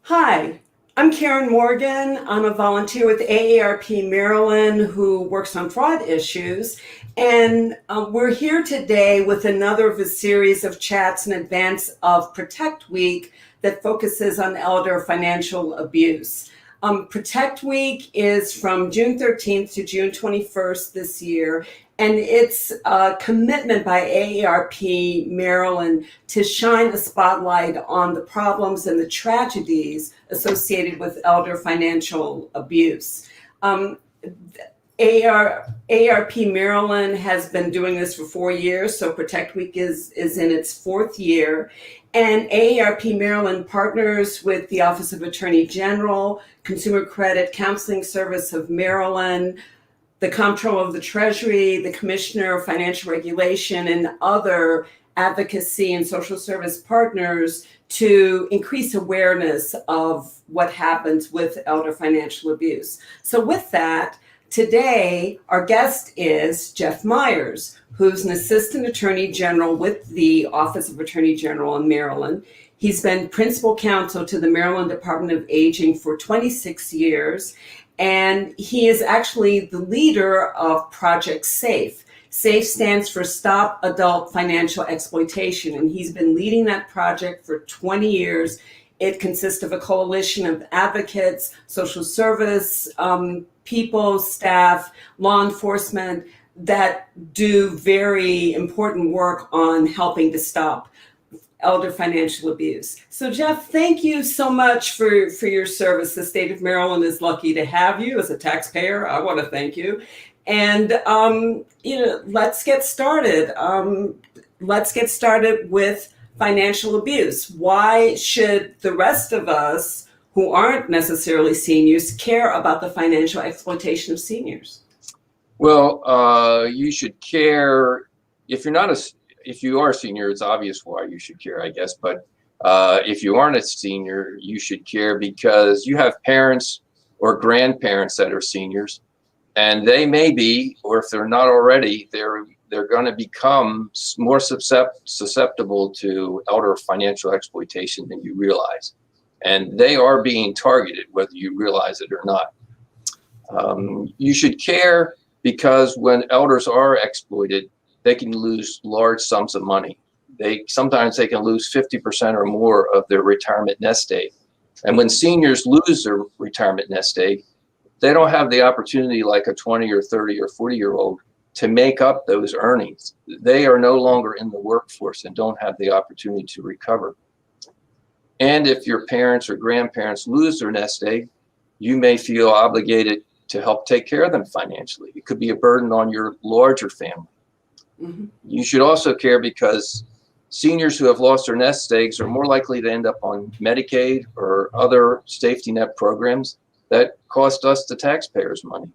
Hi, I'm Karen Morgan. I'm a volunteer with AARP Maryland who works on fraud issues. And we're here today with another of a series of chats in advance of Protect Week that focuses on elder financial abuse. Protect Week is from June 13th to June 21st this year, and it's a commitment by AARP Maryland to shine a spotlight on the problems and the tragedies associated with elder financial abuse. AARP Maryland has been doing this for 4 years, so Protect Week is in its fourth year. And AARP Maryland partners with the Office of Attorney General, Consumer Credit Counseling Service of Maryland, the Comptroller of the Treasury, the Commissioner of Financial Regulation, and other advocacy and social service partners to increase awareness of what happens with elder financial abuse. So with that, today, our guest is Jeff Meyers, who's an Assistant Attorney General with the Office of Attorney General in Maryland. He's been Principal Counsel to the Maryland Department of Aging for 26 years, and he is actually the leader of Project SAFE. SAFE stands for Stop Adult Financial Exploitation, and he's been leading that project for 20 years. It consists of a coalition of advocates, social service people, staff, law enforcement that do very important work on helping to stop elder financial abuse. So Jeff, thank you so much for your service. The state of Maryland is lucky to have you. As a taxpayer, I want to thank you. And, let's get started. Let's get started with financial abuse. Why should the rest of us who aren't necessarily seniors care about the financial exploitation of seniors? Well, you should care if you are a senior. It's obvious why you should care, I guess. But if you aren't a senior, you should care because you have parents or grandparents that are seniors, and they may be, or if they're not already, they're going to become more susceptible to elder financial exploitation than you realize. And they are being targeted, whether you realize it or not. You should care because when elders are exploited, they can lose large sums of money. Sometimes they can lose 50% or more of their retirement nest egg. And when seniors lose their retirement nest egg, they don't have the opportunity like a 20 or 30 or 40-year-old to make up those earnings. They are no longer in the workforce and don't have the opportunity to recover. And if your parents or grandparents lose their nest egg, you may feel obligated to help take care of them financially. It could be a burden on your larger family. Mm-hmm. You should also care because seniors who have lost their nest eggs are more likely to end up on Medicaid or other safety net programs that cost us, the taxpayers, money.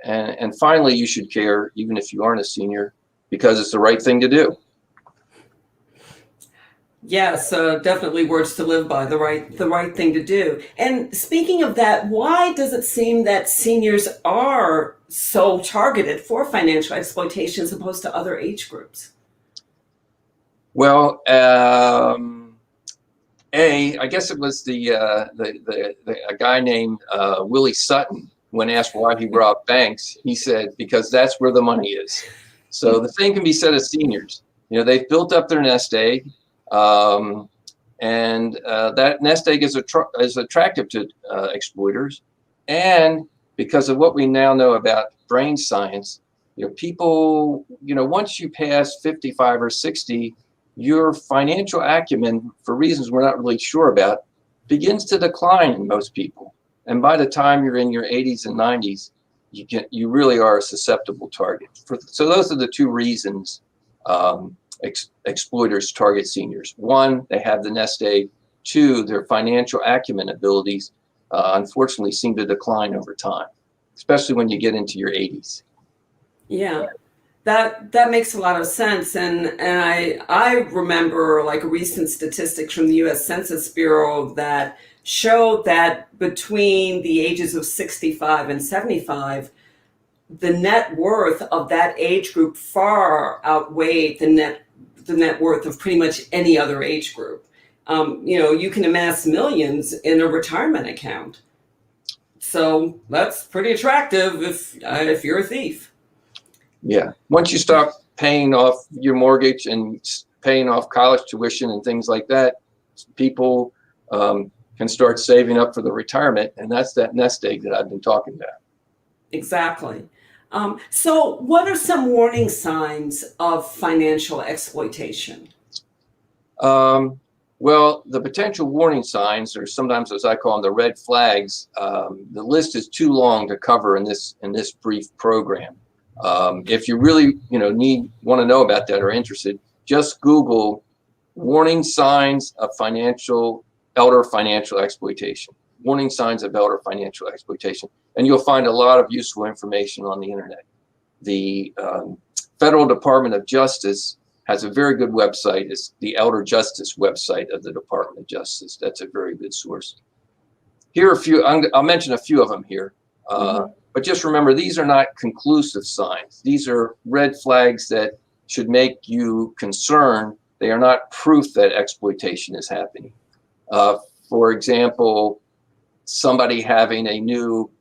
And finally, you should care, even if you aren't a senior, because it's the right thing to do. Yes, definitely words to live by, the right thing to do. And speaking of that, why does it seem that seniors are so targeted for financial exploitation as opposed to other age groups? Well, I guess it was a guy named Willie Sutton. When asked why he robbed banks, he said, because that's where the money is. So the same can be said of seniors. They've built up their nest egg. And that nest egg is attractive to exploiters. And because of what we now know about brain science, people, once you pass 55 or 60, your financial acumen, for reasons we're not really sure about, begins to decline in most people. And by the time you're in your 80s and 90s, you really are a susceptible target. So those are the two reasons exploiters target seniors. One, they have the nest egg. Two, their financial acumen abilities unfortunately seem to decline over time, especially when you get into your 80s. Yeah, that makes a lot of sense. And I remember like a recent statistics from the U.S. Census Bureau that showed that between the ages of 65 and 75, the net worth of that age group far outweighed the net worth of pretty much any other age group. You can amass millions in a retirement account. So that's pretty attractive if you're a thief. Yeah. Once you stop paying off your mortgage and paying off college tuition and things like that, people can start saving up for the retirement, and that's that nest egg that I've been talking about. Exactly. So what are some warning signs of financial exploitation? Well, the potential warning signs, or sometimes as I call them, the red flags. The list is too long to cover in this brief program. If you really want to know about that or interested, just Google warning signs of elder financial exploitation. Warning signs of elder financial exploitation, and you'll find a lot of useful information on the internet. The Federal Department of Justice has a very good website. It's the Elder Justice website of the Department of Justice. That's a very good source. Here are a few. I'll mention a few of them here. But just remember, these are not conclusive signs. These are red flags that should make you concerned. They are not proof that exploitation is happening. For example, somebody having a new,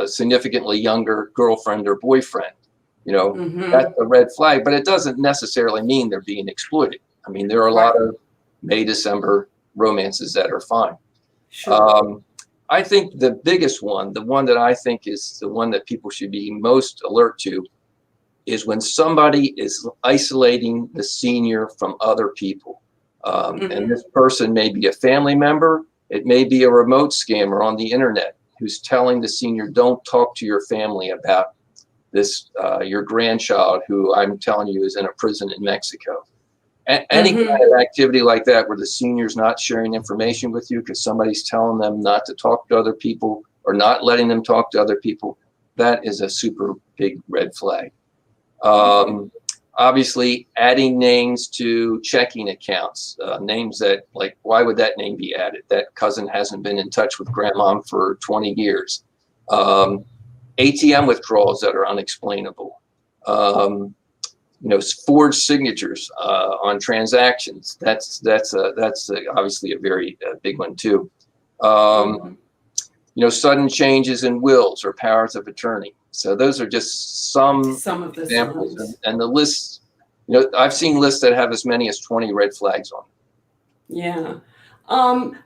significantly younger girlfriend or boyfriend. That's a red flag, but it doesn't necessarily mean they're being exploited. I mean, there are a lot of May, December romances that are fine. Sure. I think the biggest one, the one that I think is the one that people should be most alert to, is when somebody is isolating the senior from other people. And this person may be a family member. It may be a remote scammer on the internet who's telling the senior, don't talk to your family about this, your grandchild, who I'm telling you is in a prison in Mexico. Any kind of activity like that where the senior's not sharing information with you because somebody's telling them not to talk to other people or not letting them talk to other people, that is a super big red flag. Obviously, adding names to checking accounts, names that, like, why would that name be added? That cousin hasn't been in touch with grandma for 20 years. ATM withdrawals that are unexplainable. Forged signatures on transactions. That's obviously a very big one too. Sudden changes in wills or powers of attorney. So those are just some of the examples, signs. and the list. I've seen lists that have as many as 20 red flags on them. Yeah.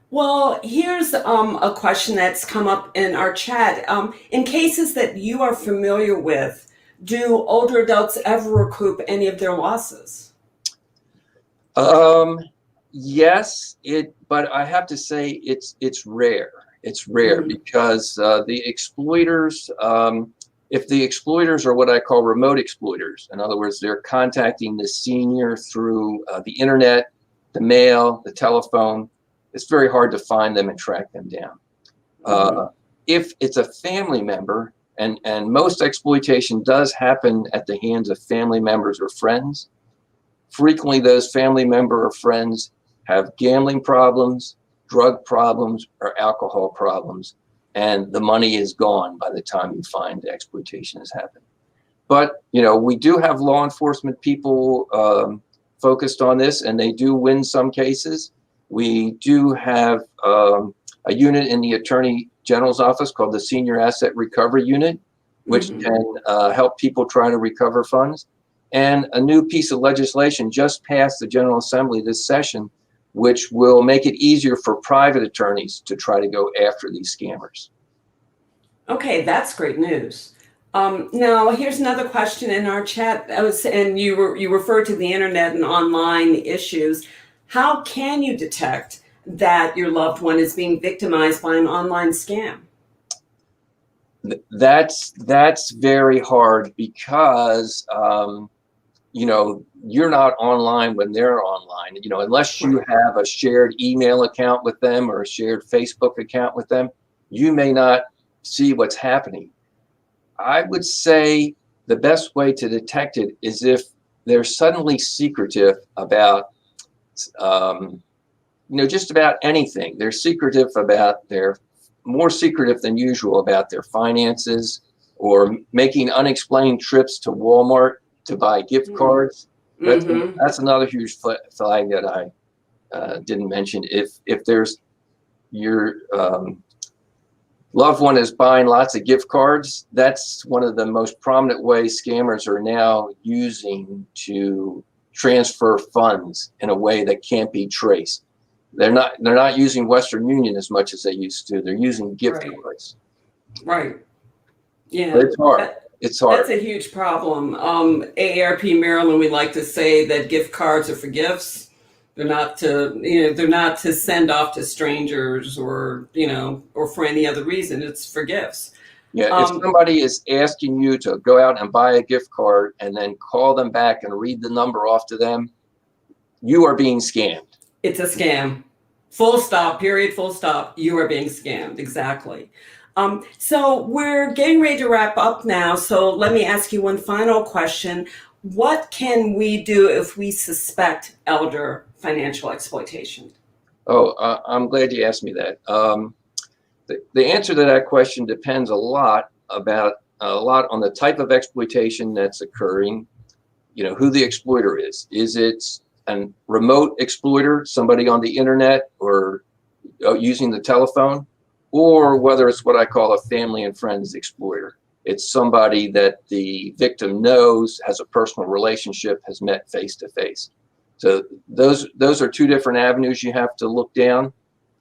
Well, here's a question that's come up in our chat. In cases that you are familiar with, do older adults ever recoup any of their losses? Yes, but I have to say it's rare. It's rare because the exploiters, if the exploiters are what I call remote exploiters, in other words, they're contacting the senior through the internet, the mail, the telephone, it's very hard to find them and track them down. If it's a family member, and most exploitation does happen at the hands of family members or friends, frequently those family member or friends have gambling problems, drug problems, or alcohol problems, and the money is gone by the time you find the exploitation has happened. But, we do have law enforcement people focused on this, and they do win some cases. We do have a unit in the Attorney General's office called the Senior Asset Recovery Unit, which can help people try to recover funds. And a new piece of legislation just passed the General Assembly this session, which will make it easier for private attorneys to try to go after these scammers. Okay, that's great news. Now, here's another question in our chat, and you referred to the internet and online issues. How can you detect that your loved one is being victimized by an online scam? That's very hard because you're not online when they're online. Unless you have a shared email account with them or a shared Facebook account with them, you may not see what's happening. I would say the best way to detect it is if they're suddenly secretive about just about anything. They're secretive about more secretive than usual about their finances, or making unexplained trips to Walmart to buy gift cards. That's another huge flag that didn't mention, if there's your loved one is buying lots of gift cards, that's one of the most prominent ways scammers are now using to transfer funds in a way that can't be traced. They're not using Western Union as much as they used to. They're using gift cards. Right. Yeah. But it's hard. It's hard. That's a huge problem. AARP Maryland, we like to say that gift cards are for gifts. They're not to send off to strangers or for any other reason. It's for gifts. Yeah, if somebody is asking you to go out and buy a gift card and then call them back and read the number off to them, you are being scammed. It's a scam. Full stop, period, full stop. You are being scammed. Exactly. So we're getting ready to wrap up now. So let me ask you one final question. What can we do if we suspect elder financial exploitation? Oh, I'm glad you asked me that. The answer to that question depends a lot on the type of exploitation that's occurring, who the exploiter is. Is it a remote exploiter, somebody on the internet or using the telephone, or whether it's what I call a family and friends exploiter? It's somebody that the victim knows, has a personal relationship, has met face to face. So those are two different avenues you have to look down.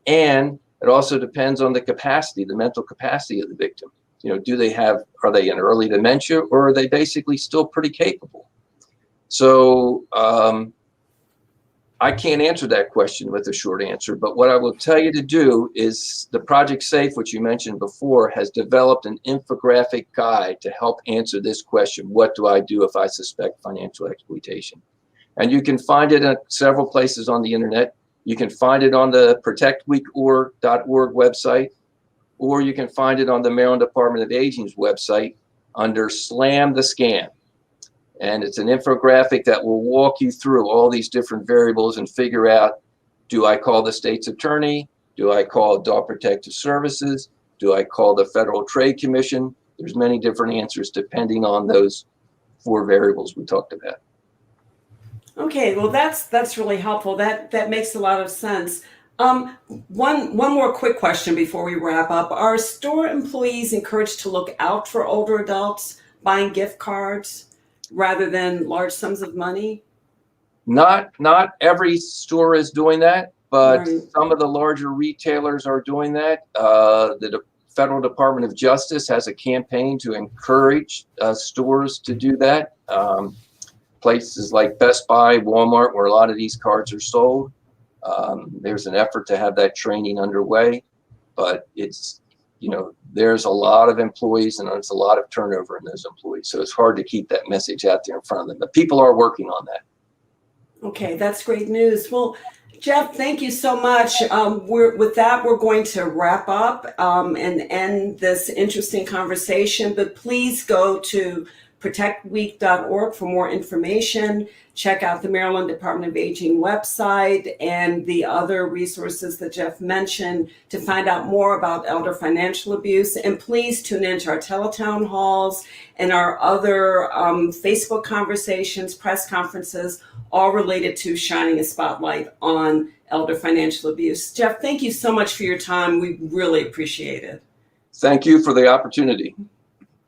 And it also depends on the capacity, the mental capacity of the victim. Are they in early dementia, or are they basically still pretty capable? So I can't answer that question with a short answer, but what I will tell you to do is the Project SAFE, which you mentioned before, has developed an infographic guide to help answer this question: what do I do if I suspect financial exploitation? And you can find it at several places on the internet. You can find it on the protectweek.org website, or you can find it on the Maryland Department of Aging's website under Slam the Scam. And it's an infographic that will walk you through all these different variables and figure out, do I call the state's attorney? Do I call Adult Protective Services? Do I call the Federal Trade Commission? There's many different answers depending on those 4 variables we talked about. Okay, well, that's really helpful. That makes a lot of sense. One more quick question before we wrap up. Are store employees encouraged to look out for older adults buying gift cards rather than large sums of money? Not every store is doing that, but Right. some of the larger retailers are doing that. The Federal Department of Justice has a campaign to encourage stores to do that. Places like Best Buy, Walmart, where a lot of these cards are sold, there's an effort to have that training underway, but it's, there's a lot of employees and there's a lot of turnover in those employees. So it's hard to keep that message out there in front of them, but people are working on that. Okay, that's great news. Well, Jeff, thank you so much. With that, we're going to wrap up and end this interesting conversation, but please go to protectweek.org for more information. Check out the Maryland Department of Aging website and the other resources that Jeff mentioned to find out more about elder financial abuse. And please tune into our teletown halls and our other Facebook conversations, press conferences, all related to shining a spotlight on elder financial abuse. Jeff, thank you so much for your time. We really appreciate it. Thank you for the opportunity.